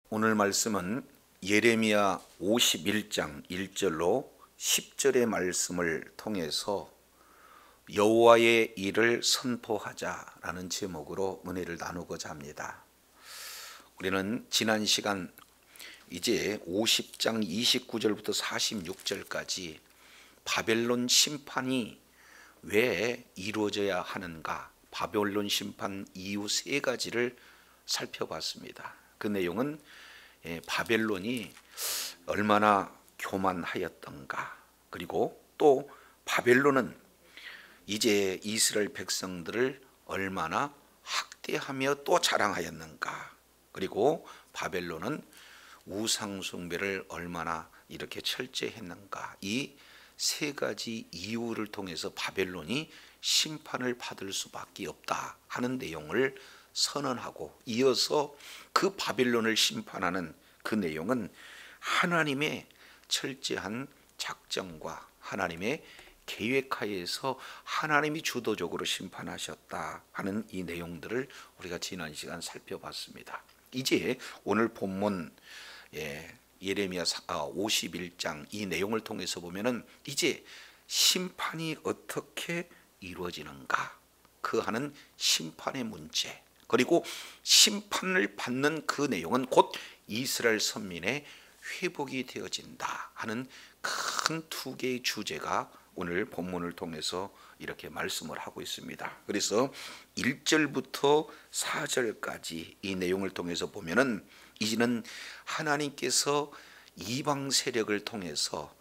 오늘 말씀은 예레미야 51장 1절로 10절의 말씀을 통해서 여호와의 일을 선포하자라는 제목으로 은혜를 나누고자 합니다. 우리는 지난 시간 이제 50장 29절부터 46절까지 바벨론 심판이 왜 이루어져야 하는가, 바벨론 심판 이유 세 가지를 살펴봤습니다. 그 내용은 바벨론이 얼마나 교만하였던가, 그리고 또 바벨론은 이제 이스라엘 백성들을 얼마나 학대하며 또 자랑하였는가, 그리고 바벨론은 우상 숭배를 얼마나 이렇게 철저했는가, 이 세 가지 이유를 통해서 바벨론이 심판을 받을 수밖에 없다 하는 내용을 선언하고, 이어서 그 바벨론을 심판하는 그 내용은 하나님의 철저한 작정과 하나님의 계획하에서 하나님이 주도적으로 심판하셨다 하는 이 내용들을 우리가 지난 시간 살펴봤습니다. 이제 오늘 본문 예레미야 51장 이 내용을 통해서 보면은 이제 심판이 어떻게 이루어지는가, 그 하는 심판의 문제, 그리고 심판을 받는 그 내용은 곧 이스라엘 선민의 회복이 되어진다 하는 큰 두 개의 주제가 오늘 본문을 통해서 이렇게 말씀을 하고 있습니다. 그래서 1절부터 4절까지 이 내용을 통해서 보면은 이제는 하나님께서 이방 세력을 통해서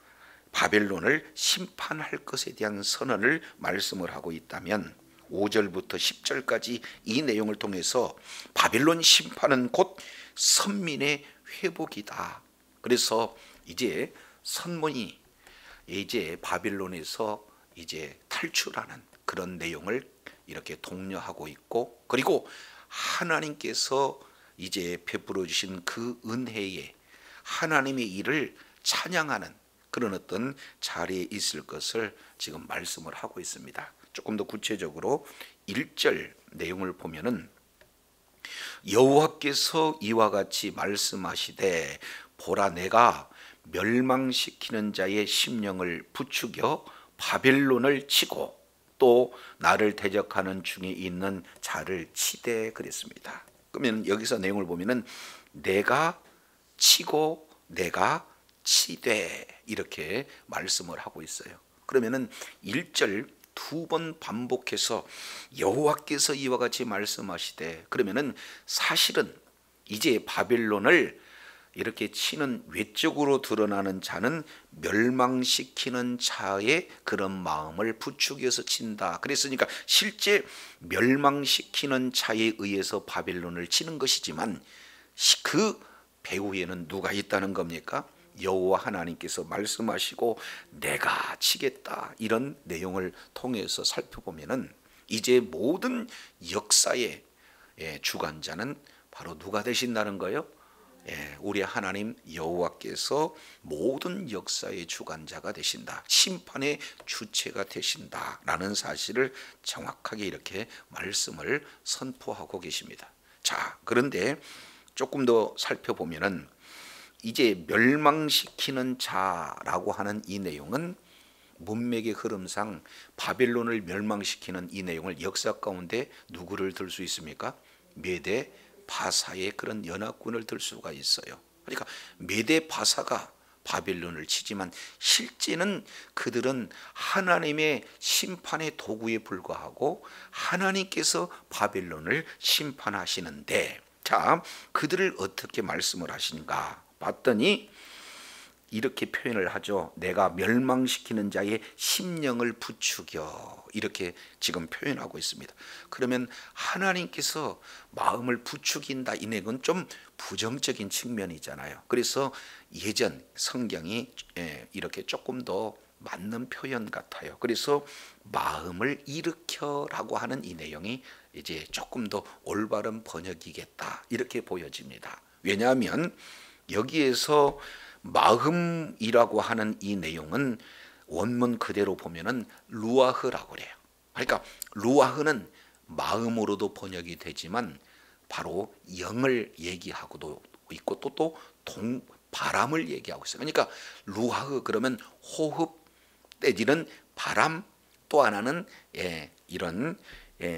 바벨론을 심판할 것에 대한 선언을 말씀을 하고 있다면, 5절부터 10절까지 이 내용을 통해서 바벨론 심판은 곧 선민의 회복이다. 그래서 이제 선민이 이제 바벨론에서 이제 탈출하는 그런 내용을 이렇게 독려하고 있고, 그리고 하나님께서 이제 베풀어 주신 그 은혜에 하나님의 일을 찬양하는 그런 어떤 자리에 있을 것을 지금 말씀을 하고 있습니다. 조금 더 구체적으로 1절 내용을 보면은, 여호와께서 이와 같이 말씀하시되 보라, 내가 멸망시키는 자의 심령을 부추겨 바벨론을 치고 또 나를 대적하는 중에 있는 자를 치되 그랬습니다. 그러면 여기서 내용을 보면은 내가 치고 내가 치되 이렇게 말씀을 하고 있어요. 그러면은 1절 두 번 반복해서 여호와께서 이와 같이 말씀하시되, 그러면은 사실은 이제 바벨론을 이렇게 치는 외적으로 드러나는 자는 멸망시키는 자의 그런 마음을 부추겨서 친다. 그랬으니까 실제 멸망시키는 자에 의해서 바벨론을 치는 것이지만 그 배후에는 누가 있다는 겁니까? 여호와 하나님께서 말씀하시고 내가 치겠다, 이런 내용을 통해서 살펴보면은 이제 모든 역사의 주관자는 바로 누가 되신다는 거예요? 우리 하나님 여호와께서 모든 역사의 주관자가 되신다, 심판의 주체가 되신다라는 사실을 정확하게 이렇게 말씀을 선포하고 계십니다. 자, 그런데 조금 더 살펴보면은 이제 멸망시키는 자라고 하는 이 내용은 문맥의 흐름상 바벨론을 멸망시키는 이 내용을 역사 가운데 누구를 들 수 있습니까? 메대 바사의 그런 연합군을 들 수가 있어요. 그러니까 메대 바사가 바벨론을 치지만 실제는 그들은 하나님의 심판의 도구에 불과하고 하나님께서 바벨론을 심판하시는데, 자, 그들을 어떻게 말씀을 하신가 봤더니 이렇게 표현을 하죠. 내가 멸망시키는 자의 심령을 부추겨, 이렇게 지금 표현하고 있습니다. 그러면 하나님께서 마음을 부추긴다, 이 내용은 좀 부정적인 측면이잖아요. 그래서 예전 성경이 이렇게 조금 더 맞는 표현 같아요. 그래서 마음을 일으켜라고 하는 이 내용이 이제 조금 더 올바른 번역이겠다, 이렇게 보여집니다. 왜냐하면 여기에서 마음이라고 하는 이 내용은 원문 그대로 보면은 루아흐라고 그래요. 그러니까 루아흐는 마음으로도 번역이 되지만 바로 영을 얘기하고도 있고 또 바람을 얘기하고 있어요. 그러니까 루하흐 그러면 호흡 떼지는 바람, 또 하나는 이런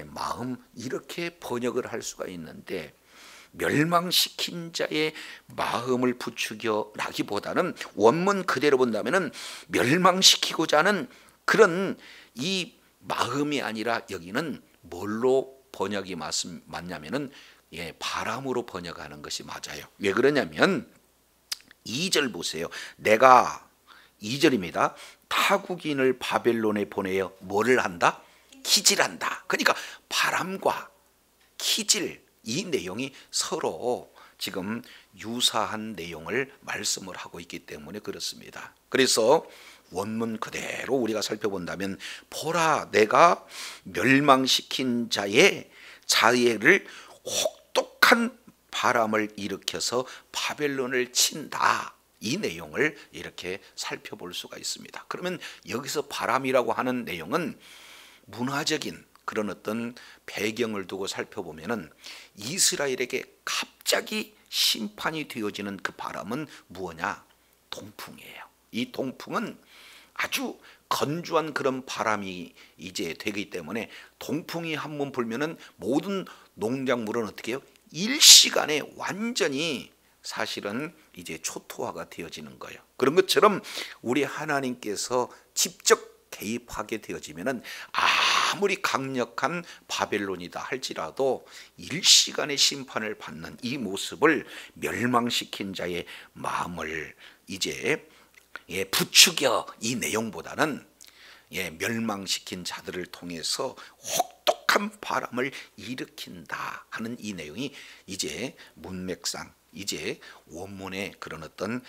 마음, 이렇게 번역을 할 수가 있는데, 멸망시킨 자의 마음을 부추겨 라기보다는 원문 그대로 본다면은 멸망시키고자 하는 그런 이 마음이 아니라 여기는 뭘로 번역이 맞냐면은 바람으로 번역하는 것이 맞아요. 왜 그러냐면 2절 보세요. 내가 2절입니다. 타국인을 바벨론에 보내어 뭐를 한다? 키질한다. 그러니까 바람과 키질, 이 내용이 서로 지금 유사한 내용을 말씀을 하고 있기 때문에 그렇습니다. 그래서 원문 그대로 우리가 살펴본다면, 보라 내가 멸망시킨 자의 자애를 혹독한 바람을 일으켜서 바벨론을 친다, 이 내용을 이렇게 살펴볼 수가 있습니다. 그러면 여기서 바람이라고 하는 내용은 문화적인 그런 어떤 배경을 두고 살펴보면은 이스라엘에게 갑자기 심판이 되어지는 그 바람은 무엇냐? 동풍이에요. 이 동풍은 아주 건조한 그런 바람이 이제 되기 때문에, 동풍이 한번 불면은 모든 농작물은 어떻게 해요? 일시간에 완전히 사실은 이제 초토화가 되어지는 거예요. 그런 것처럼 우리 하나님께서 직접 개입하게 되어지면은 아무리 강력한 바벨론이다 할지라도 일시간의 심판을 받는 이 모습을 멸망시킨 자의 마음을 이제 부추겨, 이 내용보다는 멸망시킨 자들을 통해서 혹독한 바람을 일으킨다 하는 이 내용이 이제 문맥상 이제 원문의 그런 어떤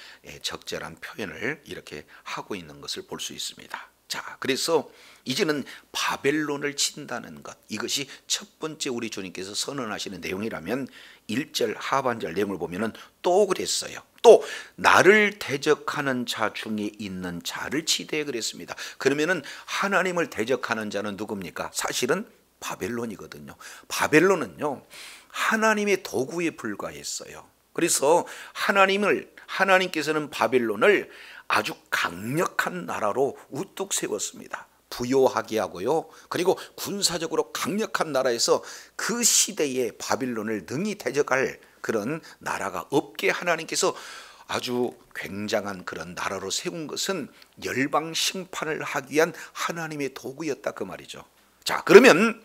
적절한 표현을 이렇게 하고 있는 것을 볼 수 있습니다. 자, 그래서 이제는 바벨론을 친다는 것, 이것이 첫 번째 우리 주님께서 선언하시는 내용이라면 1절 하반절 내용을 보면은 또 그랬어요. 또 나를 대적하는 자 중에 있는 자를 치되 그랬습니다. 그러면은 하나님을 대적하는 자는 누굽니까? 사실은 바벨론이거든요. 바벨론은요, 하나님의 도구에 불과했어요. 그래서 하나님께서는 바벨론을 아주 강력한 나라로 우뚝 세웠습니다. 부요하게 하고요, 그리고 군사적으로 강력한 나라에서 그 시대에 바빌론을 능히 대적할 그런 나라가 없게 하나님께서 아주 굉장한 그런 나라로 세운 것은 열방 심판을 하기 위한 하나님의 도구였다, 그 말이죠. 자, 그러면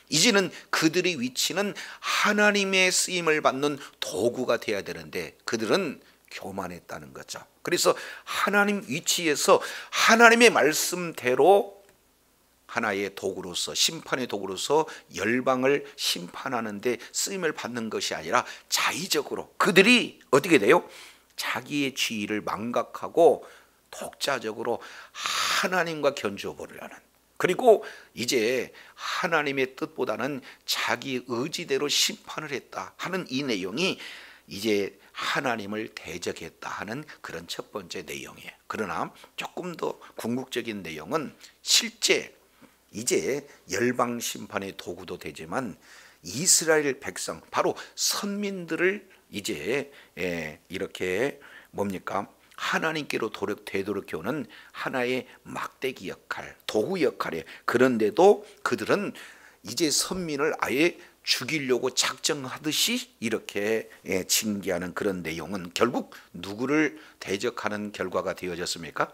이제는 그들의 위치는 하나님의 쓰임을 받는 도구가 되어야 되는데 그들은 교만했다는 거죠. 그래서 하나님 위치에서 하나님의 말씀대로 하나의 도구로서, 심판의 도구로서 열방을 심판하는데 쓰임을 받는 것이 아니라 자의적으로 그들이 어떻게 돼요? 자기의 지위를 망각하고 독자적으로 하나님과 견주어 보려는, 그리고 이제 하나님의 뜻보다는 자기 의지대로 심판을 했다 하는 이 내용이 이제 하나님을 대적했다 하는 그런 첫 번째 내용이에요. 그러나 조금 더 궁극적인 내용은 실제 이제 열방 심판의 도구도 되지만 이스라엘 백성, 바로 선민들을 이제 이렇게 뭡니까? 하나님께로 되돌이켜오는 하나의 막대기 역할, 도구 역할이에요. 그런데도 그들은 이제 선민을 아예 죽이려고 작정하듯이 이렇게 징계하는 그런 내용은 결국 누구를 대적하는 결과가 되어졌습니까?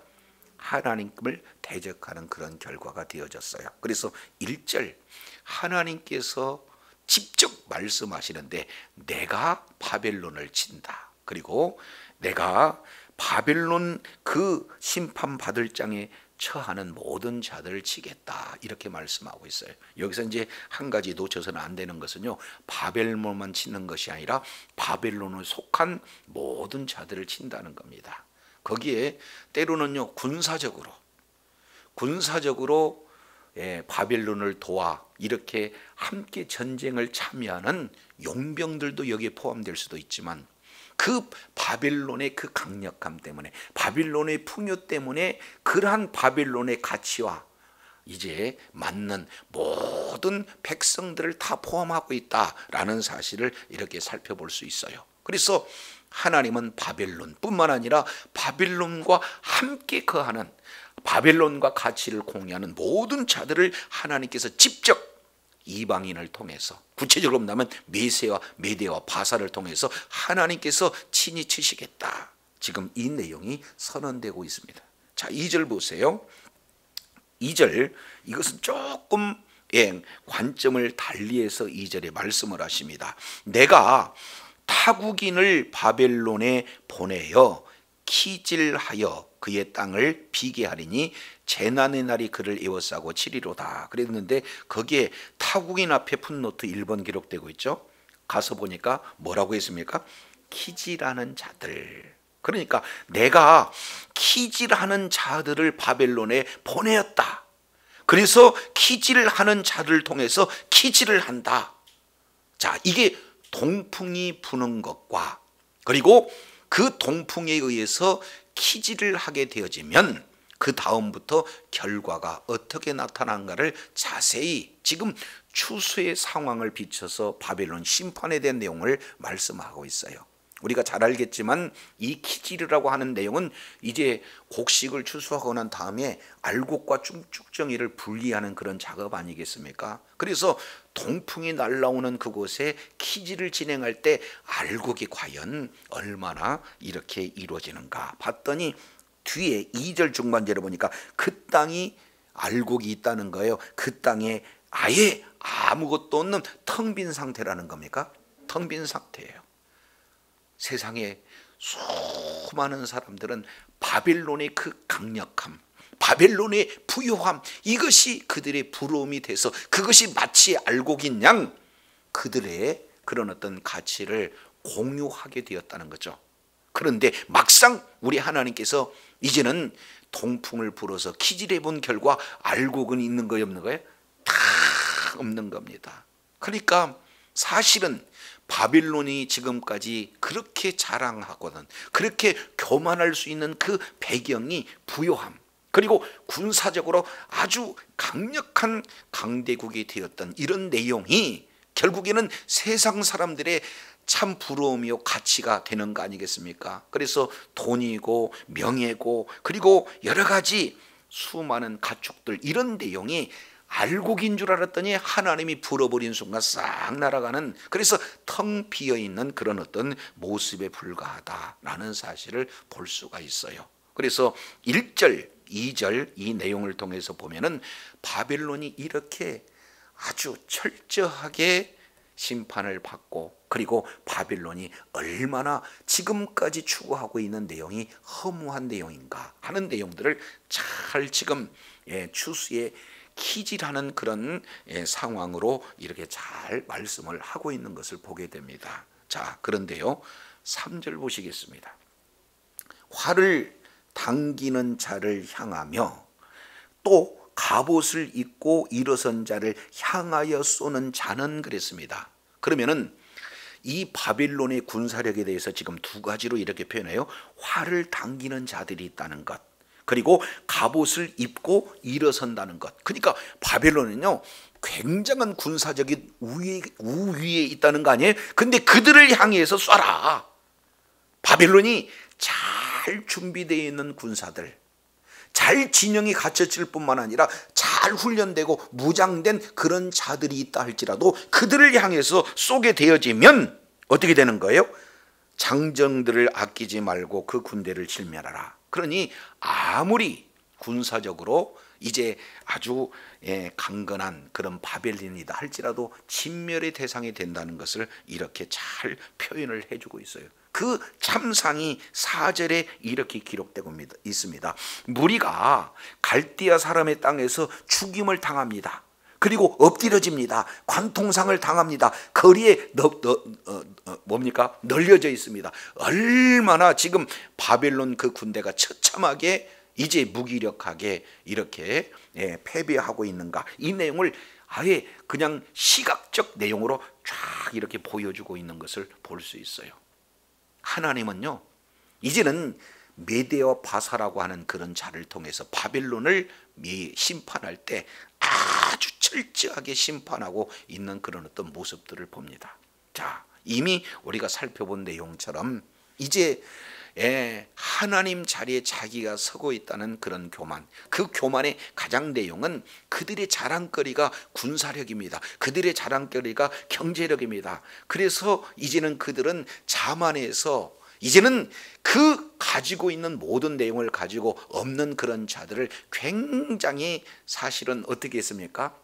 하나님을 대적하는 그런 결과가 되어졌어요. 그래서 1절 하나님께서 직접 말씀하시는데 내가 바벨론을 친다, 그리고 내가 바벨론 그 심판받을 장에 처하는 모든 자들을 치겠다, 이렇게 말씀하고 있어요. 여기서 이제 한 가지 놓쳐서는 안 되는 것은요, 바벨론만 치는 것이 아니라 바벨론을 속한 모든 자들을 친다는 겁니다. 거기에 때로는요 군사적으로 바벨론을 도와 이렇게 함께 전쟁을 참여하는 용병들도 여기에 포함될 수도 있지만, 그 바벨론의 그 강력함 때문에, 바벨론의 풍요 때문에 그러한 바벨론의 가치와 이제 맞는 모든 백성들을 다 포함하고 있다라는 사실을 이렇게 살펴볼 수 있어요. 그래서 하나님은 바벨론뿐만 아니라 바벨론과 함께 거하는, 바벨론과 가치를 공유하는 모든 자들을 하나님께서 직접 이방인을 통해서, 구체적으로 본다면 메대와 바사를 통해서 하나님께서 친히 치시겠다, 지금 이 내용이 선언되고 있습니다. 자, 2절 보세요. 2절, 이것은 조금 관점을 달리해서 2절에 말씀을 하십니다. 내가 타국인을 바벨론에 보내어 키질하여 그의 땅을 비게 하리니 재난의 날이 그를 에워싸고 치리로다 그랬는데, 거기에 타국인 앞에 풋노트 1번 기록되고 있죠. 가서 보니까 뭐라고 했습니까? 키질하는 자들. 그러니까 내가 키질하는 자들을 바벨론에 보내었다. 그래서 키질하는 자들을 통해서 키질을 한다. 자, 이게 동풍이 부는 것과, 그리고 그 동풍에 의해서 키질을 하게 되어지면 그 다음부터 결과가 어떻게 나타난가를 자세히 지금 추수의 상황을 비춰서 바벨론 심판에 대한 내용을 말씀하고 있어요. 우리가 잘 알겠지만 이 키질이라고 하는 내용은 이제 곡식을 추수하고 난 다음에 알곡과 쭉쭉정이를 분리하는 그런 작업 아니겠습니까? 그래서 동풍이 날라오는 그곳에 키질을 진행할 때 알곡이 과연 얼마나 이렇게 이루어지는가 봤더니 뒤에 2절 중반절에 보니까 그 땅이 알곡이 있다는 거예요. 그 땅에 아예 아무것도 없는 텅 빈 상태라는 겁니까? 텅 빈 상태예요. 세상에 수많은 사람들은 바벨론의 그 강력함, 바벨론의 부요함, 이것이 그들의 부러움이 돼서 그것이 마치 알곡인 양 그들의 그런 어떤 가치를 공유하게 되었다는 거죠. 그런데 막상 우리 하나님께서 이제는 동풍을 불어서 키질해 본 결과 알곡은 있는 거예요, 없는 거예요? 다 없는 겁니다. 그러니까 사실은 바벨론이 지금까지 그렇게 자랑하거든, 그렇게 교만할 수 있는 그 배경이 부요함, 그리고 군사적으로 아주 강력한 강대국이 되었던 이런 내용이 결국에는 세상 사람들의 참 부러움이요 가치가 되는 거 아니겠습니까? 그래서 돈이고 명예고 그리고 여러 가지 수많은 가축들, 이런 내용이 알곡인 줄 알았더니 하나님이 불어버린 순간 싹 날아가는, 그래서 텅 비어있는 그런 어떤 모습에 불과하다라는 사실을 볼 수가 있어요. 그래서 1절, 2절 이 내용을 통해서 보면은 바벨론이 이렇게 아주 철저하게 심판을 받고, 그리고 바벨론이 얼마나 지금까지 추구하고 있는 내용이 허무한 내용인가 하는 내용들을 잘 지금 추수에 키질하는 그런 상황으로 이렇게 잘 말씀을 하고 있는 것을 보게 됩니다. 자, 그런데요 3절 보시겠습니다. 활을 당기는 자를 향하며 또 갑옷을 입고 일어선 자를 향하여 쏘는 자는 그랬습니다. 그러면은 이 바벨론의 군사력에 대해서 지금 두 가지로 이렇게 표현해요. 활을 당기는 자들이 있다는 것, 그리고 갑옷을 입고 일어선다는 것. 그러니까 바벨론은요 굉장한 군사적인 우위에 있다는 거 아니에요? 근데 그들을 향해서 쏴라. 바벨론이 잘 준비되어 있는 군사들, 잘 진영이 갖춰질 뿐만 아니라 잘 훈련되고 무장된 그런 자들이 있다 할지라도 그들을 향해서 쏘게 되어지면 어떻게 되는 거예요? 장정들을 아끼지 말고 그 군대를 진멸하라. 그러니 아무리 군사적으로 이제 아주 강건한 그런 바벨론이다 할지라도 진멸의 대상이 된다는 것을 이렇게 잘 표현을 해주고 있어요. 그 참상이 4절에 이렇게 기록되고 있습니다. 무리가 갈대아 사람의 땅에서 죽임을 당합니다. 그리고 엎드려집니다. 관통상을 당합니다. 거리에 널려져 있습니다. 얼마나 지금 바벨론 그 군대가 처참하게 이제 무기력하게 이렇게 패배하고 있는가, 이 내용을 아예 그냥 시각적 내용으로 쫙 이렇게 보여주고 있는 것을 볼 수 있어요. 하나님은요 이제는 메대와 바사라고 하는 그런 자를 통해서 바벨론을 심판할 때 아주 철저하게 심판하고 있는 그런 어떤 모습들을 봅니다. 자, 이미 우리가 살펴본 내용처럼 이제 하나님 자리에 자기가 서고 있다는 그런 교만, 그 교만의 가장 내용은 그들의 자랑거리가 군사력입니다. 그들의 자랑거리가 경제력입니다. 그래서 이제는 그들은 자만해서 이제는 그 가지고 있는 모든 내용을 가지고 없는 그런 자들을 굉장히 사실은 어떻게 했습니까?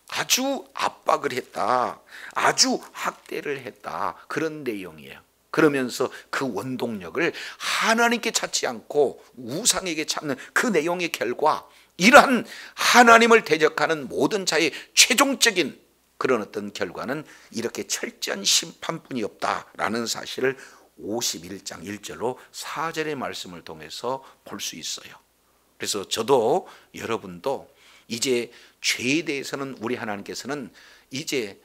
아주 압박을 했다, 아주 학대를 했다, 그런 내용이에요. 그러면서 그 원동력을 하나님께 찾지 않고 우상에게 찾는 그 내용의 결과, 이러한 하나님을 대적하는 모든 자의 최종적인 그런 어떤 결과는 이렇게 철저한 심판뿐이 없다라는 사실을 51장 1절로 4절의 말씀을 통해서 볼 수 있어요. 그래서 저도 여러분도 이제 죄에 대해서는 우리 하나님께서는 이제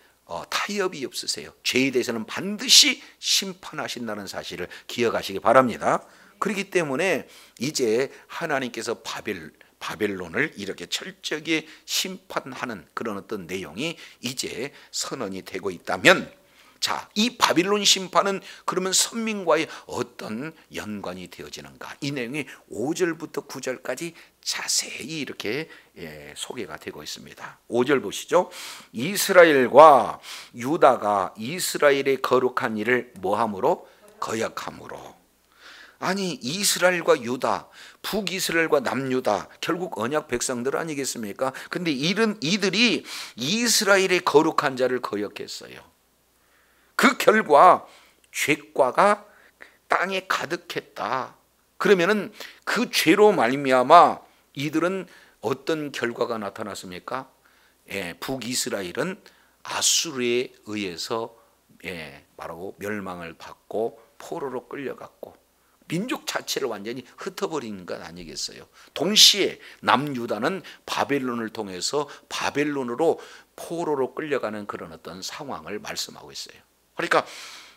타협이 없으세요. 죄에 대해서는 반드시 심판하신다는 사실을 기억하시기 바랍니다. 그렇기 때문에 이제 하나님께서 바벨론을 이렇게 철저하게 심판하는 그런 어떤 내용이 이제 선언이 되고 있다면, 자, 이 바빌론 심판은 그러면 선민과의 어떤 연관이 되어지는가? 이 내용이 5절부터 9절까지 자세히 이렇게 소개가 되고 있습니다. 5절 보시죠. 이스라엘과 유다가 이스라엘의 거룩한 일을 뭐함으로? 거역함으로. 아니, 이스라엘과 유다, 북이스라엘과 남유다, 결국 언약 백성들 아니겠습니까? 근데 이들이 이스라엘의 거룩한 자를 거역했어요. 그 결과 죄과가 땅에 가득했다. 그러면은 그 죄로 말미암아 이들은 어떤 결과가 나타났습니까? 북이스라엘은 아수르에 의해서 바로 멸망을 받고 포로로 끌려갔고 민족 자체를 완전히 흩어버린 것 아니겠어요? 동시에 남유다는 바벨론을 통해서 바벨론으로 포로로 끌려가는 그런 어떤 상황을 말씀하고 있어요. 그러니까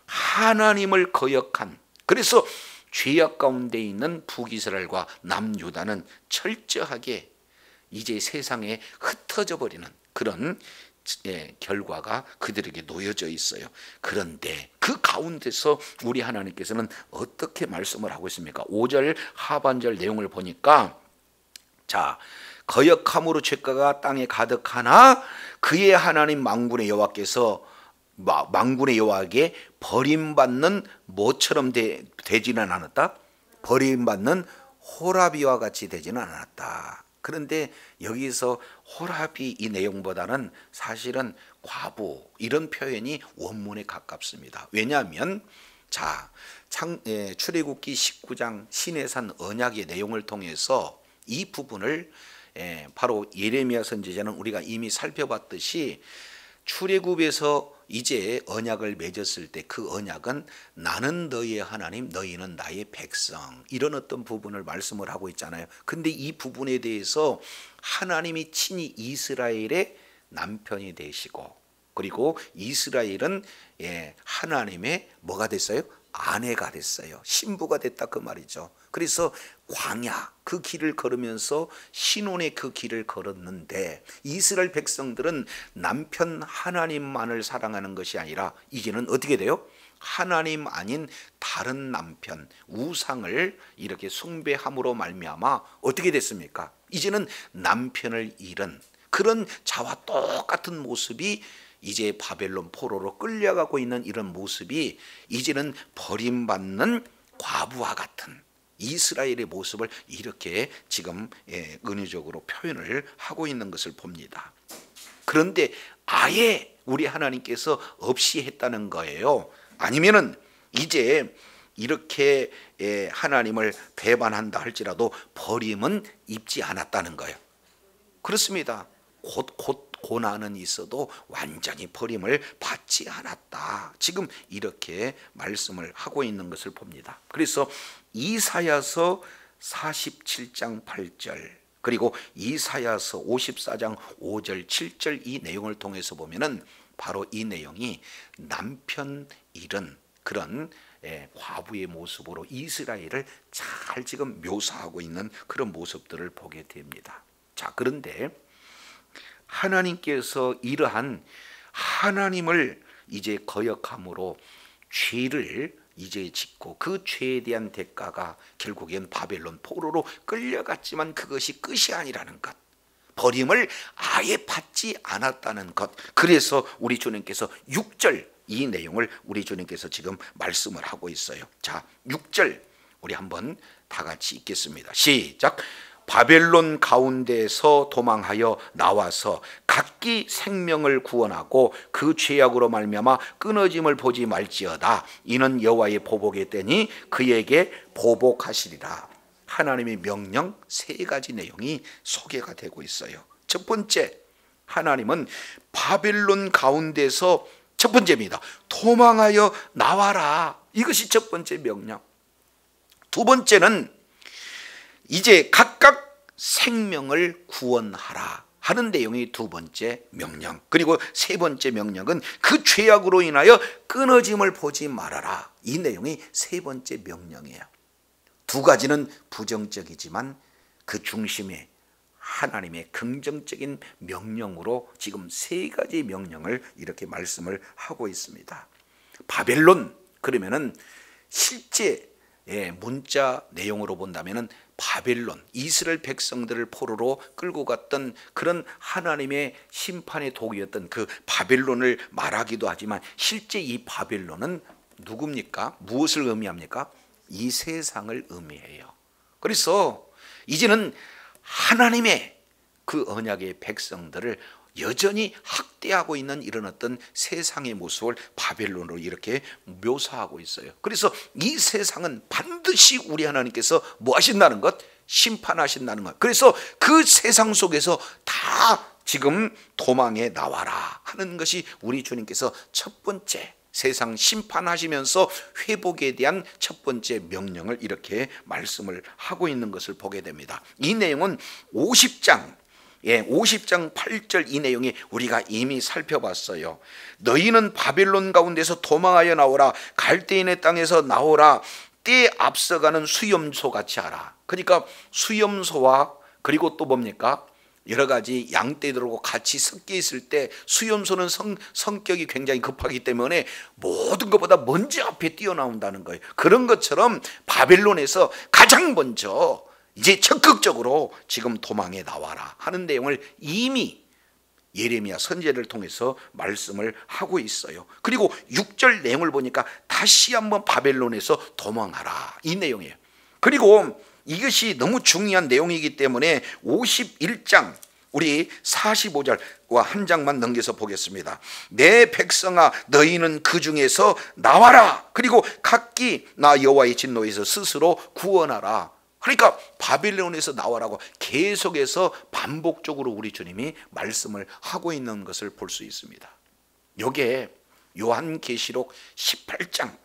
하나님을 거역한, 그래서 죄악 가운데 있는 북이스라엘과 남유다는 철저하게 이제 세상에 흩어져 버리는 그런 결과가 그들에게 놓여져 있어요. 그런데 그 가운데서 우리 하나님께서는 어떻게 말씀을 하고 있습니까? 5절 하반절 내용을 보니까, 자, 거역함으로 죄가가 땅에 가득하나 그의 하나님 만군의 여호와께서 만군의 여호와에게 버림받는 뭐처럼 되지는 않았다? 버림받는 호라비와 같이 되지는 않았다. 그런데 여기서 호라비 이 내용보다는 사실은 과부 이런 표현이 원문에 가깝습니다. 왜냐하면 자, 출애굽기 19장 시내산 언약의 내용을 통해서 이 부분을 바로 예레미야 선지자는 우리가 이미 살펴봤듯이 출애굽에서 이제 언약을 맺었을 때 그 언약은 나는 너희의 하나님, 너희는 나의 백성, 이런 어떤 부분을 말씀을 하고 있잖아요. 근데 이 부분에 대해서 하나님이 친히 이스라엘의 남편이 되시고, 그리고 이스라엘은 하나님의 뭐가 됐어요? 아내가 됐어요. 신부가 됐다 그 말이죠. 그래서 광야 그 길을 걸으면서 신혼의 그 길을 걸었는데, 이스라엘 백성들은 남편 하나님만을 사랑하는 것이 아니라 이제는 어떻게 돼요? 하나님 아닌 다른 남편 우상을 이렇게 숭배함으로 말미암아 어떻게 됐습니까? 이제는 남편을 잃은 그런 자와 똑같은 모습이 이제 바벨론 포로로 끌려가고 있는 이런 모습이 이제는 버림받는 과부와 같은 이스라엘의 모습을 이렇게 지금 은유적으로 표현을 하고 있는 것을 봅니다. 그런데 아예 우리 하나님께서 없이 했다는 거예요. 아니면은 이제 이렇게 하나님을 배반한다 할지라도 버림은 입지 않았다는 거예요. 그렇습니다. 곧 고난은 있어도 완전히 버림을 받지 않았다. 지금 이렇게 말씀을 하고 있는 것을 봅니다. 그래서 이사야서 47장 8절 그리고 이사야서 54장 5절 7절 이 내용을 통해서 보면은 바로 이 내용이 남편 잃은 그런 과부의 모습으로 이스라엘을 잘 지금 묘사하고 있는 그런 모습들을 보게 됩니다. 자, 그런데 하나님께서 이러한 하나님을 이제 거역함으로 죄를 이제 짓고 그 죄에 대한 대가가 결국엔 바벨론 포로로 끌려갔지만 그것이 끝이 아니라는 것, 버림을 아예 받지 않았다는 것. 그래서 우리 주님께서 6절 이 내용을 우리 주님께서 지금 말씀을 하고 있어요. 자, 6절 우리 한번 다 같이 읽겠습니다. 시작. 바벨론 가운데서 도망하여 나와서 각기 생명을 구원하고 그 죄악으로 말미암아 끊어짐을 보지 말지어다. 이는 여호와의 보복의 때니 그에게 보복하시리라. 하나님의 명령 세 가지 내용이 소개가 되고 있어요. 첫 번째, 하나님은 바벨론 가운데서 첫 번째입니다. 도망하여 나와라. 이것이 첫 번째 명령. 두 번째는 이제 각각 생명을 구원하라 하는 내용이 두 번째 명령. 그리고 세 번째 명령은 그 죄악으로 인하여 끊어짐을 보지 말아라. 이 내용이 세 번째 명령이에요. 두 가지는 부정적이지만 그 중심에 하나님의 긍정적인 명령으로 지금 세 가지 명령을 이렇게 말씀을 하고 있습니다. 바벨론, 그러면은 실제 문자 내용으로 본다면은 바벨론, 이스라엘 백성들을 포로로 끌고 갔던 그런 하나님의 심판의 도구였던 그 바벨론을 말하기도 하지만 실제 이 바벨론은 누굽니까? 무엇을 의미합니까? 이 세상을 의미해요. 그래서 이제는 하나님의 그 언약의 백성들을 여전히 학대하고 있는 이런 어떤 세상의 모습을 바벨론으로 이렇게 묘사하고 있어요. 그래서 이 세상은 반드시 우리 하나님께서 뭐 하신다는 것? 심판하신다는 것. 그래서 그 세상 속에서 다 지금 도망해 나와라 하는 것이 우리 주님께서 첫 번째 세상 심판하시면서 회복에 대한 첫 번째 명령을 이렇게 말씀을 하고 있는 것을 보게 됩니다. 이 내용은 50장 8절 이 내용이 우리가 이미 살펴봤어요. 너희는 바벨론 가운데서 도망하여 나오라. 갈대인의 땅에서 나오라. 때에 앞서가는 수염소 같이 하라. 그러니까 수염소와 그리고 또 뭡니까? 여러 가지 양떼들하고 같이 섞여 있을 때 수염소는 성격이 굉장히 급하기 때문에 모든 것보다 먼저 앞에 뛰어나온다는 거예요. 그런 것처럼 바벨론에서 가장 먼저 이제 적극적으로 지금 도망해 나와라 하는 내용을 이미 예레미야 선지자를 통해서 말씀을 하고 있어요. 그리고 6절 내용을 보니까 다시 한번 바벨론에서 도망하라 이 내용이에요. 그리고 이것이 너무 중요한 내용이기 때문에 51장 우리 45절과 한 장만 넘겨서 보겠습니다. 내 백성아 너희는 그 중에서 나와라. 그리고 각기 나 여호와의 진노에서 스스로 구원하라. 그러니까 바벨론에서 나와라고 계속해서 반복적으로 우리 주님이 말씀을 하고 있는 것을 볼 수 있습니다. 요게 요한계시록 18장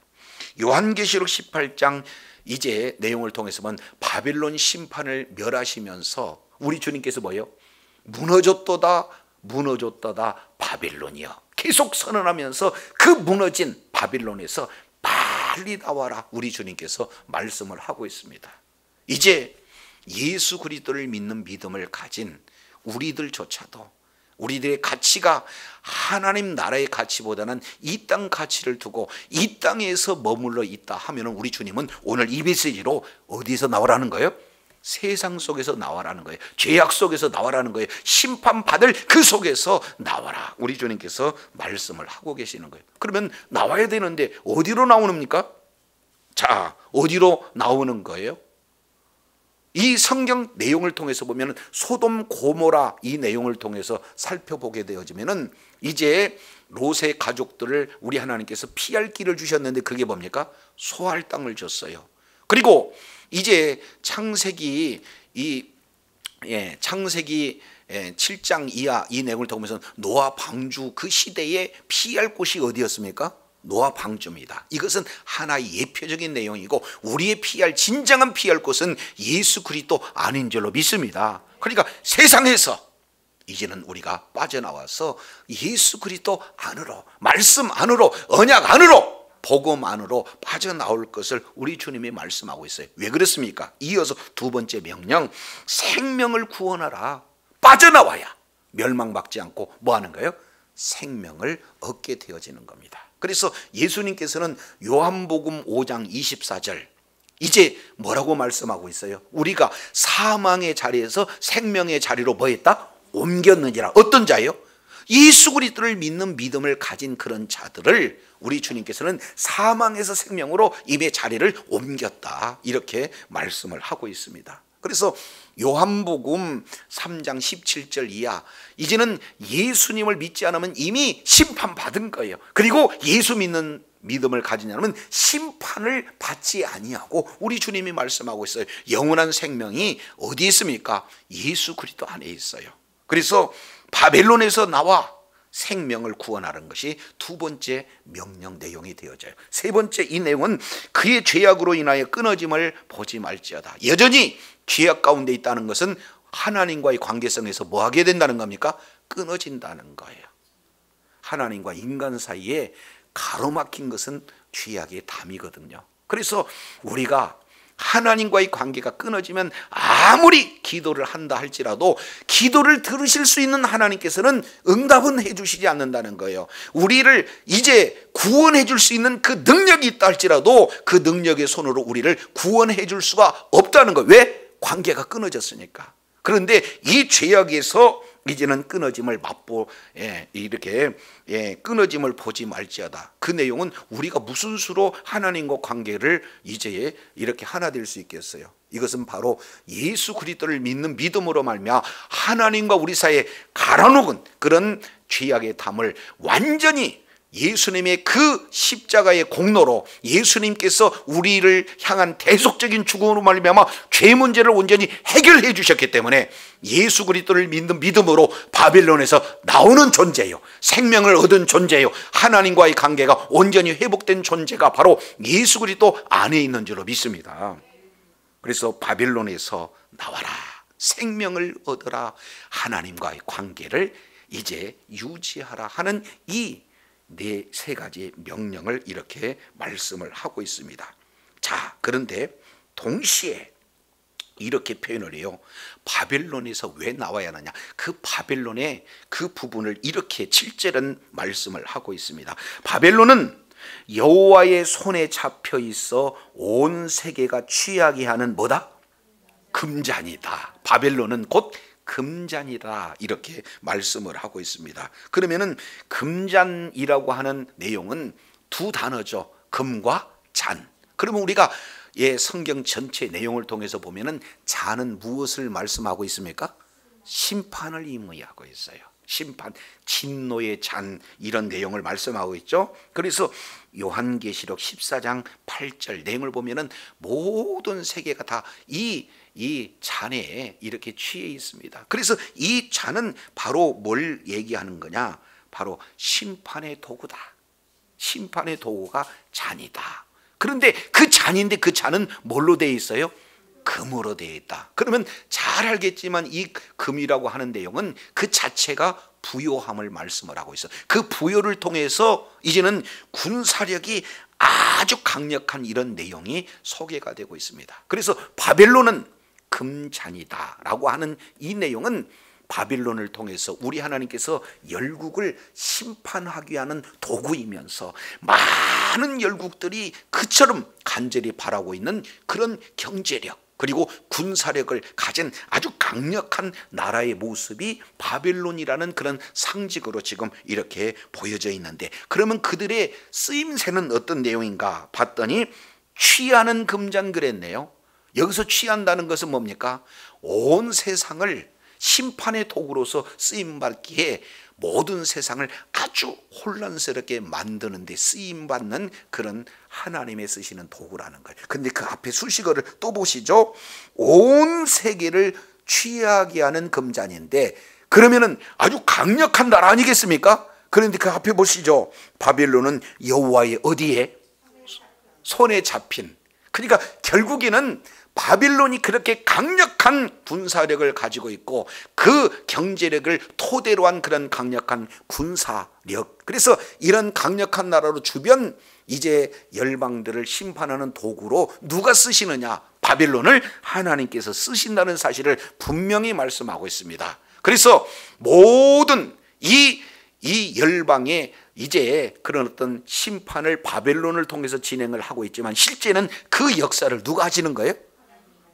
요한계시록 18장 이제 내용을 통해서 보면 바벨론 심판을 멸하시면서 우리 주님께서 뭐예요? 무너졌도다 무너졌도다 바벨론이여 계속 선언하면서 그 무너진 바벨론에서 빨리 나와라 우리 주님께서 말씀을 하고 있습니다. 이제 예수 그리스도를 믿는 믿음을 가진 우리들조차도 우리들의 가치가 하나님 나라의 가치보다는 이 땅 가치를 두고 이 땅에서 머물러 있다 하면 우리 주님은 오늘 이 메시지로 어디서 나오라는 거예요? 세상 속에서 나와라는 거예요. 죄악 속에서 나와라는 거예요. 심판받을 그 속에서 나와라 우리 주님께서 말씀을 하고 계시는 거예요. 그러면 나와야 되는데 어디로 나오는입니까? 자, 어디로 나오는 거예요? 이 성경 내용을 통해서 보면 소돔 고모라 이 내용을 통해서 살펴보게 되어지면은 이제 롯의 가족들을 우리 하나님께서 피할 길을 주셨는데 그게 뭡니까? 소할 땅을 줬어요. 그리고 이제 창세기 7장 이하 이 내용을 통해서 노아 방주 그 시대에 피할 곳이 어디였습니까? 노아 방주입니다. 이것은 하나의 예표적인 내용이고 우리의 진정한 피할 곳은 예수 그리스도 아닌 줄로 믿습니다. 그러니까 세상에서 이제는 우리가 빠져나와서 예수 그리스도 안으로 말씀 안으로 언약 안으로 복음 안으로 빠져나올 것을 우리 주님이 말씀하고 있어요. 왜 그렇습니까? 이어서 두 번째 명령, 생명을 구원하라. 빠져나와야 멸망받지 않고 뭐 하는 거예요? 생명을 얻게 되어지는 겁니다. 그래서 예수님께서는 요한복음 5장 24절 이제 뭐라고 말씀하고 있어요? 우리가 사망의 자리에서 생명의 자리로 뭐 했다? 옮겼느니라. 어떤 자예요? 예수 그리스도를 믿는 믿음을 가진 그런 자들을 우리 주님께서는 사망에서 생명으로 이미 자리를 옮겼다, 이렇게 말씀을 하고 있습니다. 그래서 요한복음 3장 17절 이하, 이제는 예수님을 믿지 않으면 이미 심판받은 거예요. 그리고 예수 믿는 믿음을 가지냐면 심판을 받지 아니하고, 우리 주님이 말씀하고 있어요. 영원한 생명이 어디 있습니까? 예수 그리스도 안에 있어요. 그래서 바벨론에서 나와 생명을 구원하는 것이 두 번째 명령 내용이 되어져요. 세 번째 이 내용은 그의 죄악으로 인하여 끊어짐을 보지 말지어다. 여전히 죄악 가운데 있다는 것은 하나님과의 관계성에서 뭐 하게 된다는 겁니까? 끊어진다는 거예요. 하나님과 인간 사이에 가로막힌 것은 죄악의 담이거든요. 그래서 우리가 하나님과의 관계가 끊어지면 아무리 기도를 한다 할지라도 기도를 들으실 수 있는 하나님께서는 응답은 해주시지 않는다는 거예요. 우리를 이제 구원해 줄 수 있는 그 능력이 있다 할지라도 그 능력의 손으로 우리를 구원해 줄 수가 없다는 거예요. 왜? 관계가 끊어졌으니까. 그런데 이 죄악에서 이제는 끊어짐을 끊어짐을 보지 말지어다. 그 내용은 우리가 무슨 수로 하나님과 관계를 이제 이렇게 하나 될 수 있겠어요? 이것은 바로 예수 그리스도를 믿는 믿음으로 말미암아 하나님과 우리 사이에 갈아놓은 그런 죄악의 담을 완전히 예수님의 그 십자가의 공로로, 예수님께서 우리를 향한 대속적인 죽음으로 말미암아 죄 문제를 온전히 해결해 주셨기 때문에 예수 그리스도를 믿는 믿음으로 바벨론에서 나오는 존재요, 생명을 얻은 존재요, 하나님과의 관계가 온전히 회복된 존재가 바로 예수 그리스도 안에 있는 줄로 믿습니다. 그래서 바벨론에서 나와라, 생명을 얻어라, 하나님과의 관계를 이제 유지하라 하는 이 네 세 가지 명령을 이렇게 말씀을 하고 있습니다. 자, 그런데 동시에 이렇게 표현을 해요. 바벨론에서 왜 나와야 하느냐? 그 바벨론의 그 부분을 이렇게 7절은 말씀을 하고 있습니다. 바벨론은 여호와의 손에 잡혀 있어 온 세계가 취하게 하는 뭐다? 금잔이다. 바벨론은 곧 금잔이다, 이렇게 말씀을 하고 있습니다. 그러면은 금잔이라고 하는 내용은 두 단어죠. 금과 잔. 그러면 우리가 성경 전체 내용을 통해서 보면은 잔은 무엇을 말씀하고 있습니까? 심판을 의미하고 있어요. 심판, 진노의 잔, 이런 내용을 말씀하고 있죠. 그래서 요한계시록 14장 8절 내용을 보면은 모든 세계가 다 이 잔에 이렇게 취해 있습니다. 그래서 이 잔은 바로 뭘 얘기하는 거냐? 바로 심판의 도구다. 심판의 도구가 잔이다. 그런데 그 잔인데 그 잔은 뭘로 되어 있어요? 금으로 되어 있다. 그러면 잘 알겠지만 이 금이라고 하는 내용은 그 자체가 부요함을 말씀을 하고 있어요. 그 부요를 통해서 이제는 군사력이 아주 강력한 이런 내용이 소개가 되고 있습니다. 그래서 바벨론은 금잔이다 라고 하는 이 내용은 바빌론을 통해서 우리 하나님께서 열국을 심판하기 하는 도구이면서 많은 열국들이 그처럼 간절히 바라고 있는 그런 경제력 그리고 군사력을 가진 아주 강력한 나라의 모습이 바벨론이라는 그런 상징으로 지금 이렇게 보여져 있는데, 그러면 그들의 쓰임새는 어떤 내용인가 봤더니 취하는 금잔 그랬네요. 여기서 취한다는 것은 뭡니까? 온 세상을 심판의 도구로서 쓰임받기에 모든 세상을 아주 혼란스럽게 만드는 데 쓰임받는 그런 하나님의 쓰시는 도구라는 거예요. 근데 그 앞에 수식어를 또 보시죠. 온 세계를 취하게 하는 금잔인데, 그러면은 아주 강력한 나라 아니겠습니까? 그런데 그 앞에 보시죠. 바벨론은 여호와의 어디에? 손에 잡힌 그러니까 결국에는 바빌론이 그렇게 강력한 군사력을 가지고 있고 그 경제력을 토대로 한 그런 강력한 군사력, 그래서 이런 강력한 나라로 주변 이제 열방들을 심판하는 도구로 누가 쓰시느냐? 바빌론을 하나님께서 쓰신다는 사실을 분명히 말씀하고 있습니다. 그래서 모든 이 열방의 이제 그런 어떤 심판을 바벨론을 통해서 진행을 하고 있지만 실제는 그 역사를 누가 하시는 거예요?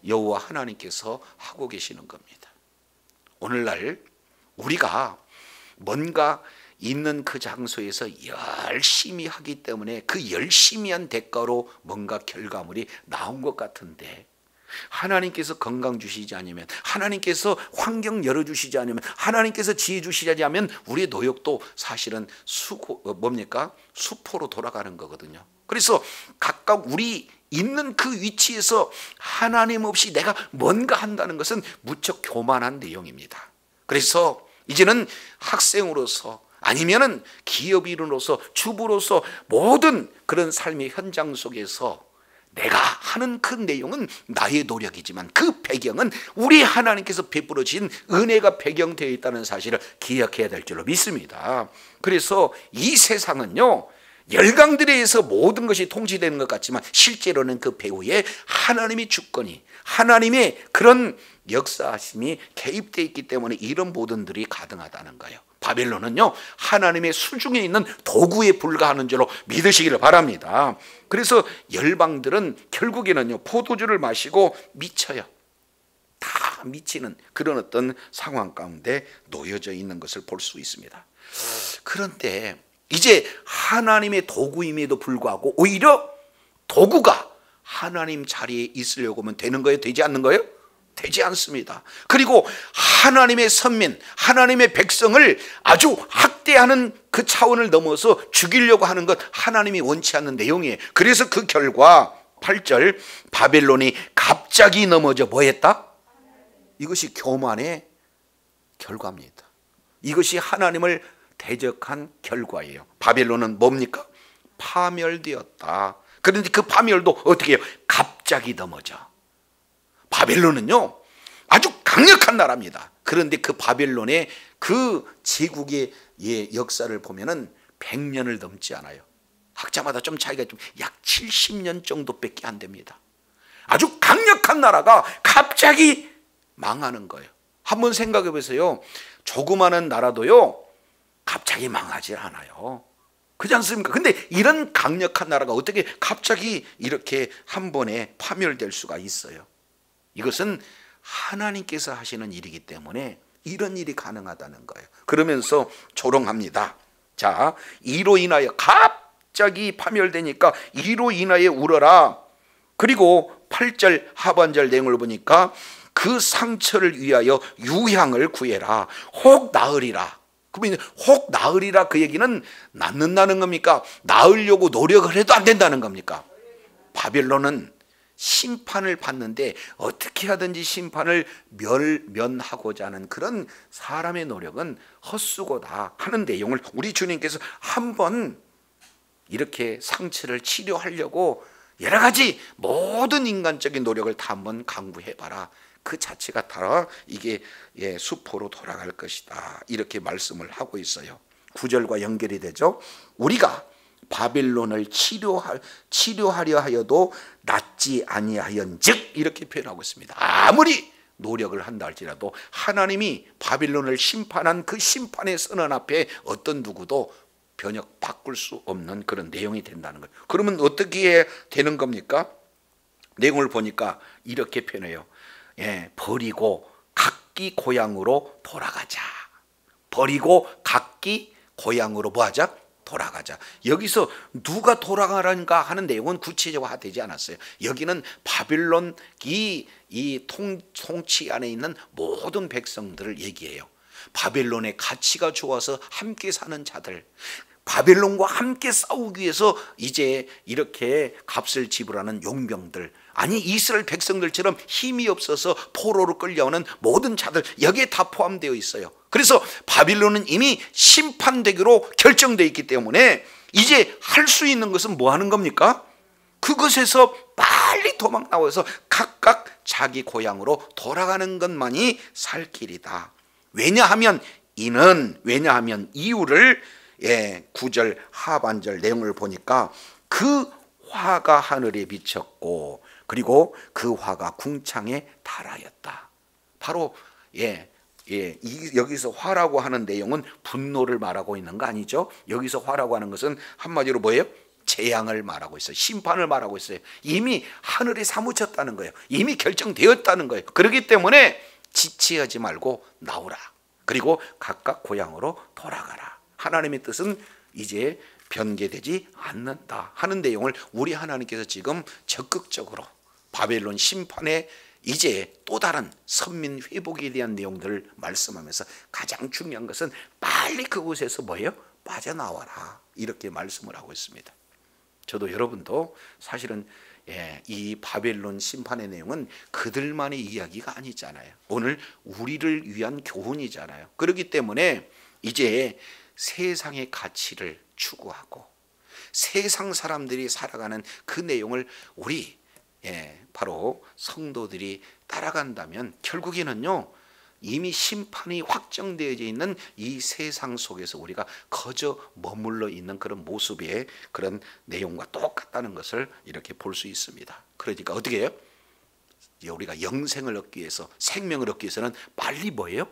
여호와 하나님께서 하고 계시는 겁니다. 오늘날 우리가 뭔가 있는 그 장소에서 열심히 하기 때문에 그 열심히 한 대가로 뭔가 결과물이 나온 것 같은데, 하나님께서 건강 주시지 않으면, 하나님께서 환경 열어주시지 않으면, 하나님께서 지혜 주시지 않으면 우리의 노력도 사실은 수포로 돌아가는 거거든요. 그래서 각각 우리 있는 그 위치에서 하나님 없이 내가 뭔가 한다는 것은 무척 교만한 내용입니다. 그래서 이제는 학생으로서 아니면은 기업인으로서 주부로서 모든 그런 삶의 현장 속에서 내가 하는 그 내용은 나의 노력이지만 그 배경은 우리 하나님께서 베풀어 주신 은혜가 배경되어 있다는 사실을 기억해야 될 줄로 믿습니다. 그래서 이 세상은요, 열강들에 의해서 모든 것이 통치되는 것 같지만 실제로는 그 배후에 하나님의 주권이, 하나님의 그런 역사하심이 개입되어 있기 때문에 이런 모든들이 가능하다는 거예요. 바벨론은요, 하나님의 수중에 있는 도구에 불과하는 줄로 믿으시기를 바랍니다. 그래서 열방들은 결국에는요, 포도주를 마시고 미쳐요. 다 미치는 그런 어떤 상황 가운데 놓여져 있는 것을 볼 수 있습니다. 그런데 이제 하나님의 도구임에도 불구하고 오히려 도구가 하나님 자리에 있으려고 하면 되는 거예요? 되지 않는 거예요? 되지 않습니다. 그리고 하나님의 선민, 하나님의 백성을 아주 학대하는 그 차원을 넘어서 죽이려고 하는 것, 하나님이 원치 않는 내용이에요. 그래서 그 결과 8절, 바벨론이 갑자기 넘어져 뭐 했다? 이것이 교만의 결과입니다. 이것이 하나님을 대적한 결과예요. 바벨론은 뭡니까? 파멸되었다. 그런데 그 파멸도 어떻게 해요? 갑자기 넘어져. 바벨론은요, 아주 강력한 나라입니다. 그런데 그 바벨론의 그 제국의 역사를 보면은 100년을 넘지 않아요. 학자마다 좀 차이가 좀 약 70년 정도밖에 안 됩니다. 아주 강력한 나라가 갑자기 망하는 거예요. 한번 생각해 보세요. 조그마한 나라도요, 갑자기 망하지 않아요. 그렇지 않습니까? 근데 이런 강력한 나라가 어떻게 갑자기 이렇게 한 번에 파멸될 수가 있어요? 이것은 하나님께서 하시는 일이기 때문에 이런 일이 가능하다는 거예요. 그러면서 조롱합니다. 자, 이로 인하여 갑자기 파멸되니까 이로 인하여 울어라. 그리고 8절 하반절 내용을 보니까 그 상처를 위하여 유향을 구해라. 혹 나으리라. 그러면 혹 나으리라, 그 얘기는 낫는다는 겁니까? 나으려고 노력을 해도 안 된다는 겁니까? 바벨론은 심판을 받는데 어떻게 하든지 심판을 면하고자 하는 그런 사람의 노력은 헛수고다 하는 내용을 우리 주님께서 한번 이렇게 상처를 치료하려고 여러 가지 모든 인간적인 노력을 다 한번 강구해봐라. 그 자체가 다 이게 수포로 돌아갈 것이다. 이렇게 말씀을 하고 있어요. 9절과 연결이 되죠. 우리가 바벨론을 치료하려 하여도 낫지 아니하연즉 이렇게 표현하고 있습니다. 아무리 노력을 한다 할지라도 하나님이 바벨론을 심판한 그 심판의 선언 앞에 어떤 누구도 변혁 바꿀 수 없는 그런 내용이 된다는 거예요. 그러면 어떻게 해야 되는 겁니까? 내용을 보니까 이렇게 표현해요. 버리고 각기 고향으로 돌아가자. 버리고 각기 고향으로 뭐하자? 돌아가자. 여기서 누가 돌아가는가 하는 내용은 구체적화되지 않았어요. 여기는 바빌론 이 통치 안에 있는 모든 백성들을 얘기해요. 바벨론의 가치가 좋아서 함께 사는 자들, 바벨론과 함께 싸우기 위해서 이제 이렇게 값을 지불하는 용병들, 아니 이스라엘 백성들처럼 힘이 없어서 포로로 끌려오는 모든 자들, 여기에 다 포함되어 있어요. 그래서 바빌론은 이미 심판되기로 결정되어 있기 때문에 이제 할 수 있는 것은 뭐 하는 겁니까? 그것에서 빨리 도망 나와서 각각 자기 고향으로 돌아가는 것만이 살 길이다. 왜냐하면 이유를 9절 하반절 내용을 보니까 그 화가 하늘에 비쳤고 그리고 그 화가 궁창에 달하였다. 바로 여기서 화라고 하는 내용은 분노를 말하고 있는 거 아니죠? 여기서 화라고 하는 것은 한마디로 뭐예요? 재앙을 말하고 있어요. 심판을 말하고 있어요. 이미 하늘에 사무쳤다는 거예요. 이미 결정되었다는 거예요. 그렇기 때문에 지체하지 말고 나오라. 그리고 각각 고향으로 돌아가라. 하나님의 뜻은 이제 변개되지 않는다 하는 내용을 우리 하나님께서 지금 적극적으로 바벨론 심판에 이제 또 다른 선민 회복에 대한 내용들을 말씀하면서 가장 중요한 것은 빨리 그곳에서 뭐예요? 빠져나와라. 이렇게 말씀을 하고 있습니다. 저도 여러분도 사실은 이 바벨론 심판의 내용은 그들만의 이야기가 아니잖아요. 오늘 우리를 위한 교훈이잖아요. 그렇기 때문에 이제 세상의 가치를 추구하고 세상 사람들이 살아가는 그 내용을 우리 바로 성도들이 따라간다면 결국에는요 이미 심판이 확정되어져 있는 이 세상 속에서 우리가 거저 머물러 있는 그런 모습의 그런 내용과 똑같다는 것을 이렇게 볼 수 있습니다. 그러니까 어떻게 해요? 우리가 영생을 얻기 위해서 생명을 얻기 위해서는 빨리 뭐예요?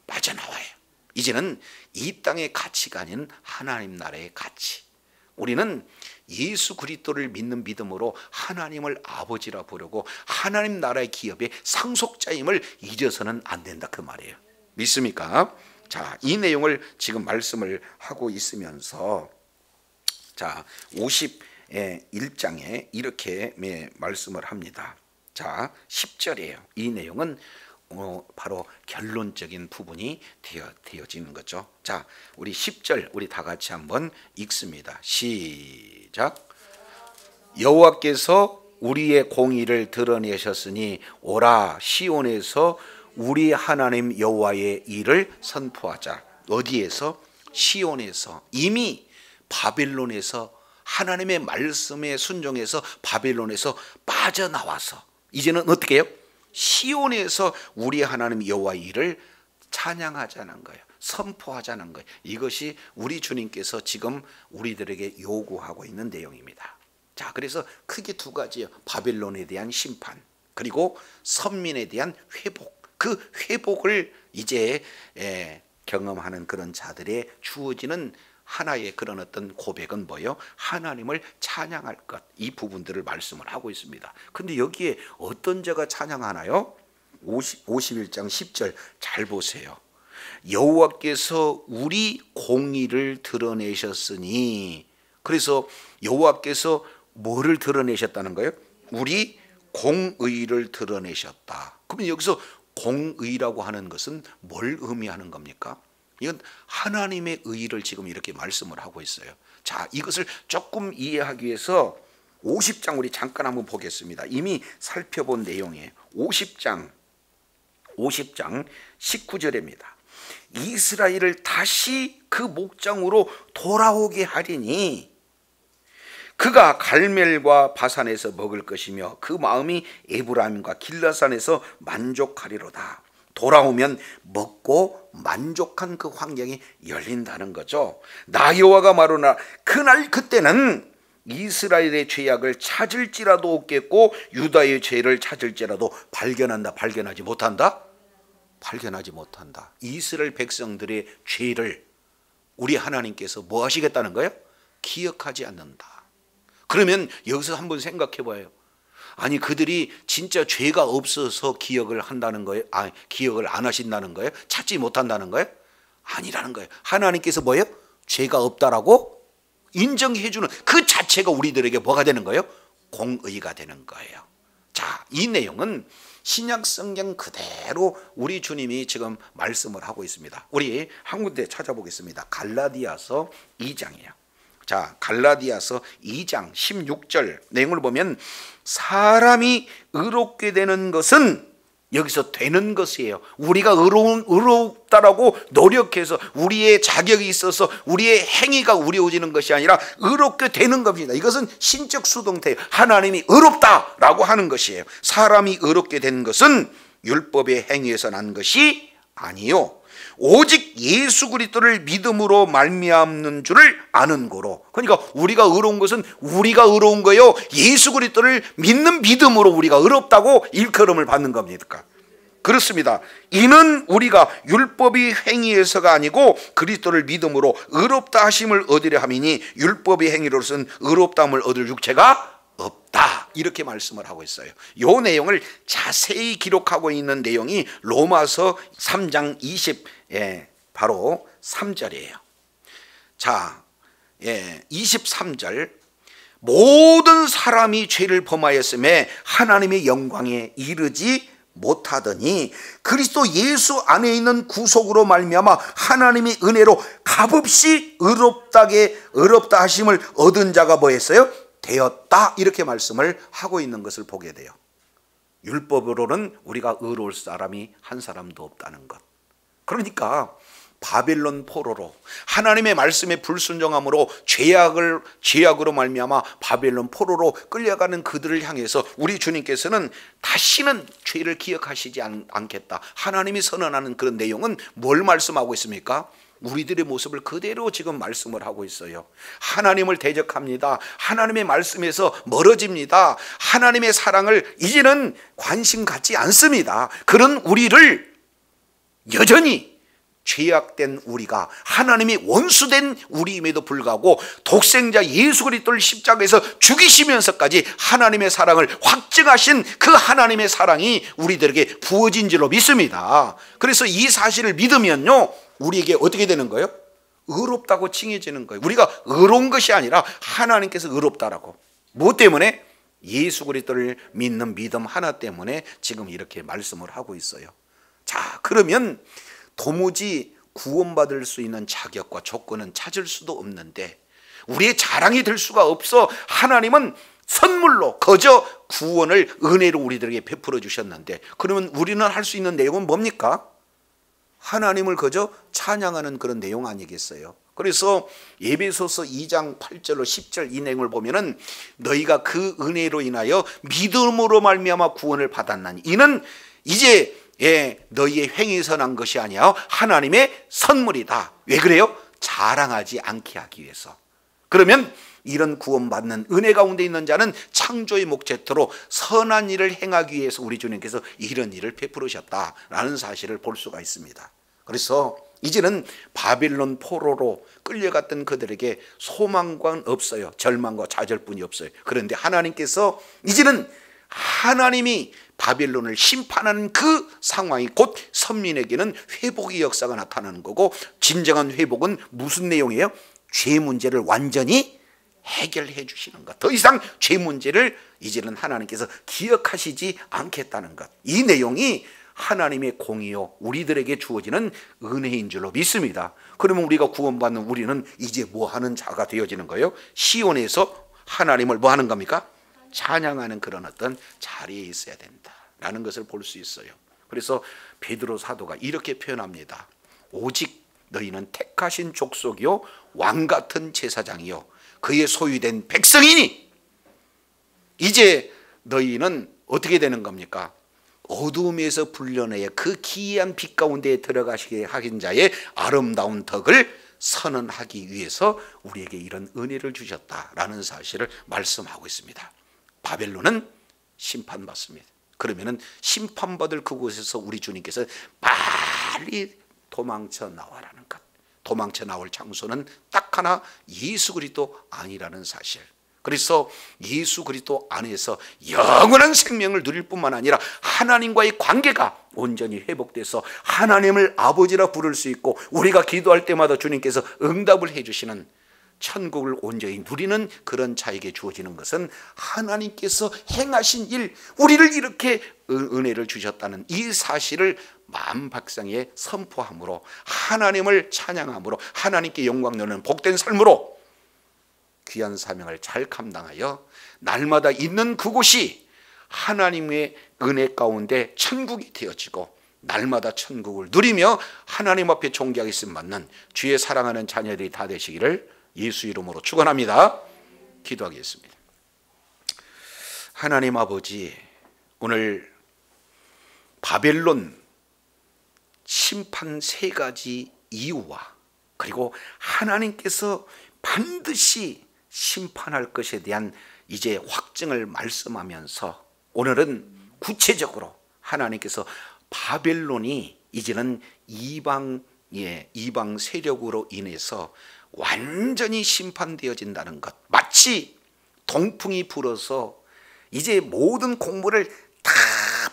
빠져나와요. 이제는 이 땅의 가치가 아닌 하나님 나라의 가치. 우리는 예수 그리스도를 믿는 믿음으로 하나님을 아버지라 부르고 하나님 나라의 기업의 상속자임을 잊어서는 안 된다 그 말이에요. 믿습니까? 자, 이 내용을 지금 말씀을 하고 있으면서 자 51장에 이렇게 말씀을 합니다. 자 10절이에요. 이 내용은 바로 결론적인 부분이 되어지는 거죠. 자, 우리 10절 우리 다 같이 한번 읽습니다. 시작. 여호와께서 우리의 공의를 드러내셨으니 오라 시온에서 우리 하나님 여호와의 일을 선포하자. 어디에서? 시온에서. 이미 바벨론에서 하나님의 말씀에 순종해서 바벨론에서 빠져나와서 이제는 어떻게 해요? 시온에서 우리 하나님 여호와의 일을 찬양하자는 거예요. 선포하자는 거예요. 이것이 우리 주님께서 지금 우리들에게 요구하고 있는 내용입니다. 자, 그래서 크게 두 가지예요. 바벨론에 대한 심판 그리고 선민에 대한 회복. 그 회복을 이제 경험하는 그런 자들의 주어지는 하나의 그런 어떤 고백은 뭐예요? 하나님을 찬양할 것. 이 부분들을 말씀을 하고 있습니다. 근데 여기에 어떤 자가 찬양하나요? 51장 10절 잘 보세요. 여호와께서 우리 공의를 드러내셨으니. 그래서 여호와께서 뭐를 드러내셨다는 거예요? 우리 공의를 드러내셨다. 그러면 여기서 공의라고 하는 것은 뭘 의미하는 겁니까? 이건 하나님의 의를 지금 이렇게 말씀을 하고 있어요. 자, 이것을 조금 이해하기 위해서 50장 우리 잠깐 한번 보겠습니다. 이미 살펴본 내용이에요. 50장 19절입니다. 이스라엘을 다시 그 목장으로 돌아오게 하리니 그가 갈멜과 바산에서 먹을 것이며 그 마음이 에브라임과 길라산에서 만족하리로다. 돌아오면 먹고 만족한 그 환경이 열린다는 거죠. 나 여호와가 말하노라. 그날 그때는 이스라엘의 죄악을 찾을지라도 없겠고 유다의 죄를 찾을지라도 발견하지 못한다. 이스라엘 백성들의 죄를 우리 하나님께서 뭐 하시겠다는 거예요? 기억하지 않는다. 그러면 여기서 한번 생각해 봐요. 아니 그들이 진짜 죄가 없어서 기억을 한다는 거예요? 기억을 안 하신다는 거예요? 찾지 못한다는 거예요? 아니라는 거예요. 하나님께서 뭐예요? 죄가 없다라고 인정해 주는 그 자체가 우리들에게 뭐가 되는 거예요? 공의가 되는 거예요. 자, 이 내용은 신약 성경 그대로 우리 주님이 지금 말씀을 하고 있습니다. 우리 한 군데 찾아보겠습니다. 갈라디아서 2장이에요. 자, 갈라디아서 2장 16절 내용을 보면 사람이 의롭게 되는 것은 여기서 되는 것이에요. 우리가 의롭다라고 노력해서 우리의 자격이 있어서 우리의 행위가 의로워지는 것이 아니라 의롭게 되는 겁니다. 이것은 신적 수동태예요. 하나님이 의롭다라고 하는 것이에요. 사람이 의롭게 된 것은 율법의 행위에서 난 것이 아니요, 오직 예수 그리스도를 믿음으로 말미암는 줄을 아는 거로. 그러니까 우리가 의로운 것은 우리가 의로운 거예요. 예수 그리스도를 믿는 믿음으로 우리가 의롭다고 일컬음을 받는 겁니다. 그렇습니다. 이는 우리가 율법이 행위에서가 아니고 그리스도를 믿음으로 의롭다 하심을 얻으려 함이니 율법의 행위로서는 의롭다함을 얻을 육체가 없다, 이렇게 말씀을 하고 있어요. 이 내용을 자세히 기록하고 있는 내용이 로마서 3장 20, 바로 3절이에요. 자, 23절. 모든 사람이 죄를 범하였음에 하나님의 영광에 이르지 못하더니 그리스도 예수 안에 있는 구속으로 말미암아 하나님의 은혜로 값없이 의롭다 하심을 얻은 자가 뭐였어요? 되었다, 이렇게 말씀을 하고 있는 것을 보게 돼요. 율법으로는 우리가 의로울 사람이 한 사람도 없다는 것. 그러니까 바벨론 포로로 하나님의 말씀에 불순종함으로 죄악으로 말미암아 바벨론 포로로 끌려가는 그들을 향해서 우리 주님께서는 다시는 죄를 기억하시지 않겠다, 하나님이 선언하는 그런 내용은 뭘 말씀하고 있습니까? 우리들의 모습을 그대로 지금 말씀을 하고 있어요. 하나님을 대적합니다. 하나님의 말씀에서 멀어집니다. 하나님의 사랑을 이제는 관심 갖지 않습니다. 그런 우리를 여전히 죄악된 우리가 하나님이 원수된 우리임에도 불구하고 독생자 예수 그리스도를 십자가에서 죽이시면서까지 하나님의 사랑을 확증하신 그 하나님의 사랑이 우리들에게 부어진 줄로 믿습니다. 그래서 이 사실을 믿으면요, 우리에게 어떻게 되는 거예요? 의롭다고 칭해지는 거예요. 우리가 의로운 것이 아니라 하나님께서 의롭다라고. 무엇 때문에? 예수 그리스도를 믿는 믿음 하나 때문에 지금 이렇게 말씀을 하고 있어요. 자, 그러면 도무지 구원받을 수 있는 자격과 조건은 찾을 수도 없는데 우리의 자랑이 될 수가 없어. 하나님은 선물로 거저 구원을 은혜로 우리들에게 베풀어 주셨는데, 그러면 우리는 할 수 있는 내용은 뭡니까? 하나님을 거저 찬양하는 그런 내용 아니겠어요? 그래서 에베소서 2장 8절로 10절 이 내용을 보면은 너희가 그 은혜로 인하여 믿음으로 말미암아 구원을 받았나니 이는 이제 너희의 행위에서 난 것이 아니야 하나님의 선물이다. 왜 그래요? 자랑하지 않게 하기 위해서. 그러면 이런 구원받는 은혜 가운데 있는 자는 창조의 목적으로 선한 일을 행하기 위해서 우리 주님께서 이런 일을 베풀으셨다라는 사실을 볼 수가 있습니다. 그래서 이제는 바벨론 포로로 끌려갔던 그들에게 소망과 없어요. 절망과 좌절뿐이 없어요. 그런데 하나님께서 이제는 하나님이 바벨론을 심판하는 그 상황이 곧 선민에게는 회복의 역사가 나타나는 거고, 진정한 회복은 무슨 내용이에요? 죄 문제를 완전히 해결해 주시는 것. 더 이상 죄 문제를 이제는 하나님께서 기억하시지 않겠다는 것. 이 내용이 하나님의 공의요 우리들에게 주어지는 은혜인 줄로 믿습니다. 그러면 우리가 구원받는 우리는 이제 뭐 하는 자가 되어지는 거예요? 시온에서 하나님을 뭐 하는 겁니까? 찬양하는 그런 어떤 자리에 있어야 된다라는 것을 볼 수 있어요. 그래서 베드로 사도가 이렇게 표현합니다. 오직 너희는 택하신 족속이요 왕 같은 제사장이요 그의 소유된 백성이니 이제 너희는 어떻게 되는 겁니까? 어둠에서 불려내어 그 기이한 빛 가운데에 들어가시게 하신 자의 아름다운 덕을 선언하기 위해서 우리에게 이런 은혜를 주셨다라는 사실을 말씀하고 있습니다. 바벨론은 심판받습니다. 그러면은 심판받을 그곳에서 우리 주님께서 빨리 도망쳐 나와라는 것. 도망쳐 나올 장소는 딱 하나, 예수 그리스도 아니라는 사실. 그래서 예수 그리스도 안에서 영원한 생명을 누릴 뿐만 아니라 하나님과의 관계가 온전히 회복돼서 하나님을 아버지라 부를 수 있고, 우리가 기도할 때마다 주님께서 응답을 해주시는 천국을 온전히 누리는 그런 자에게 주어지는 것은 하나님께서 행하신 일, 우리를 이렇게 은혜를 주셨다는 이 사실을 만박상에 선포함으로, 하나님을 찬양함으로, 하나님께 영광 돌리는 복된 삶으로 귀한 사명을 잘 감당하여 날마다 있는 그곳이 하나님의 은혜 가운데 천국이 되어지고 날마다 천국을 누리며 하나님 앞에 존귀하게 받는 주의 사랑하는 자녀들이 다 되시기를 예수 이름으로 축원합니다. 기도하겠습니다. 하나님 아버지, 오늘 바벨론 심판 세 가지 이유와 그리고 하나님께서 반드시 심판할 것에 대한 이제 확증을 말씀하면서 오늘은 구체적으로 하나님께서 바벨론이 이제는 이방 세력으로 인해서 완전히 심판되어진다는 것, 마치 동풍이 불어서 이제 모든 곡물을 다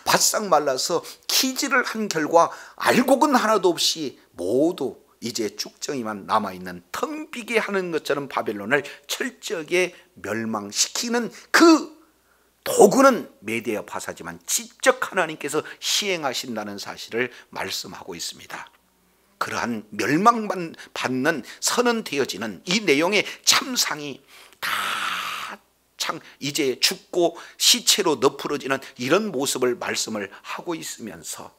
바싹 말라서 키질을 한 결과 알곡은 하나도 없이 모두 이제 쭉정이만 남아있는 텅 비게 하는 것처럼 바벨론을 철저하게 멸망시키는 그 도구는 메대와 바사지만 직접 하나님께서 시행하신다는 사실을 말씀하고 있습니다. 그러한 멸망받는 선언되어지는 이 내용의 참상이 다 이제 죽고 시체로 너풀어지는 이런 모습을 말씀을 하고 있으면서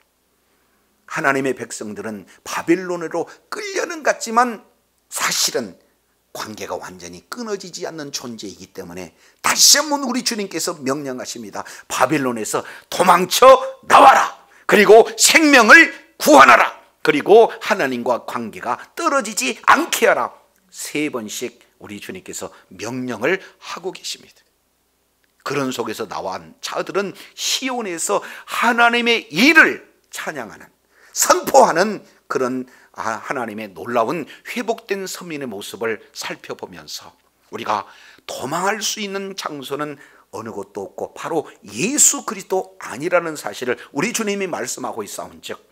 하나님의 백성들은 바벨론으로 끌려는 같지만 사실은 관계가 완전히 끊어지지 않는 존재이기 때문에 다시 한번 우리 주님께서 명령하십니다. 바벨론에서 도망쳐 나와라. 그리고 생명을 구원하라. 그리고 하나님과 관계가 떨어지지 않게 하라. 3번씩 우리 주님께서 명령을 하고 계십니다. 그런 속에서 나온 자들은 시온에서 하나님의 일을 찬양하는, 선포하는 그런 하나님의 놀라운 회복된 선민의 모습을 살펴보면서 우리가 도망할 수 있는 장소는 어느 곳도 없고 바로 예수 그리스도 아니라는 사실을 우리 주님이 말씀하고 있사온즉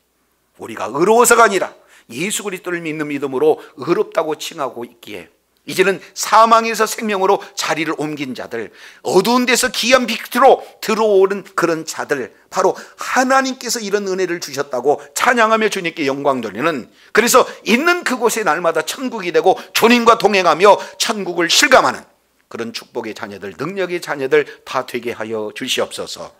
우리가 의로워서가 아니라 예수 그리스도를 믿는 믿음으로 의롭다고 칭하고 있기에 이제는 사망에서 생명으로 자리를 옮긴 자들, 어두운 데서 귀한 빛으로 들어오는 그런 자들, 바로 하나님께서 이런 은혜를 주셨다고 찬양하며 주님께 영광 돌리는, 그래서 있는 그곳에 날마다 천국이 되고 주님과 동행하며 천국을 실감하는 그런 축복의 자녀들, 능력의 자녀들 다 되게 하여 주시옵소서.